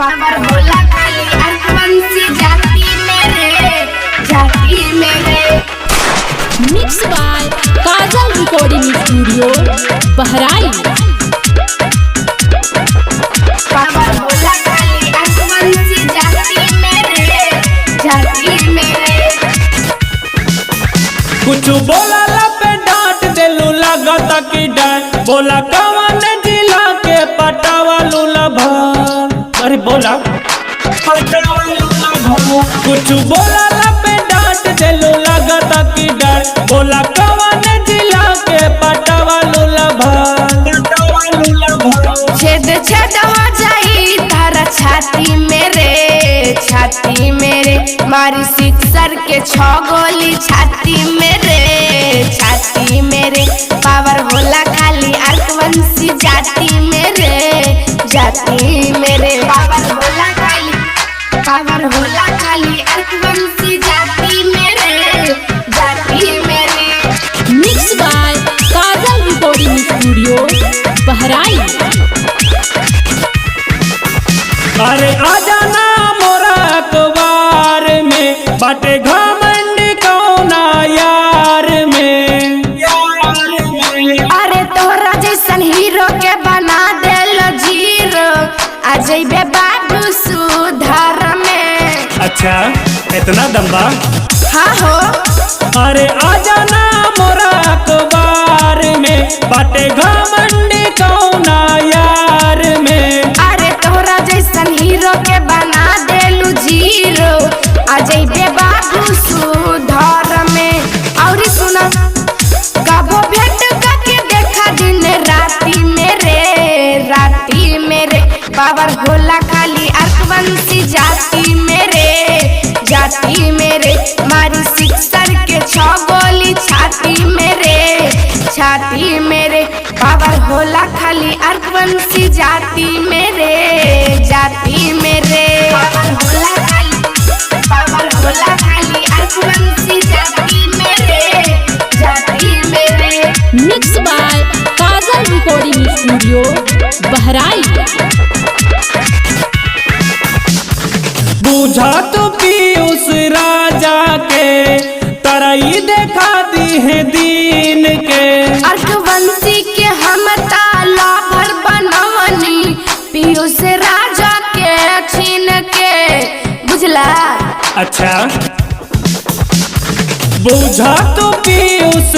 Power होला खाली अर्कवंशी जाति मेरे mix by Kajal recording studio Bahraich. Power होला खाली अर्कवंशी जाति मेरे कुछ बोला ला पे डांट देलू लगता कि डांट बोला कवन जिला के पटावा लूला भान। अरे बोला कुछ बोला ला पे डांट देलू लगता कि डांट बोला कवन जिला के पटावा लूला भान। छेद हो जाई तारा छाती मेरे मारी सिक्सर के 6 गोली छाती मेरे पावर होला खाली अर्कवंशी जाति मेरे पावर होला खाली अर्कवंशी जाति मेरे mix by Kajal recording studio Bahraich. अरे आजा ना मोरा अखबार में बाटे घमंड कौना यार में। अरे तोहरा जैसन हीरो के बना देलो जीरो आ जइबे बाबू सुधार में। अच्छा इतना दम्बा। हाँ हो अरे आजा ना मोरा अखबार में बाटे घमंड कौना यार में। अरे तोहरा जैसन हीरो के बना देलू जीरो आ जइबे बाबू सुधार में। और सुना कबो भेंट करके देखा दिन राती मेरे पावर होला खाली अर्कवंशी जाति मेरे मारी सिक्सर के 6 गोली छाती मेरे पावर होला खाली अर्कवंशी जाति मेरे पावर होला खाली अर्कवंशी जाति मेरे mix by Kajal recording studio Bahraich. बुझा तो पीयूष राजा के तरई देखा दी है दीन के। अर्कवंशी के हम ताला भर बनवनी पीयूष राजा के छीन के बुझला। अच्छा बुझा तो पीयूष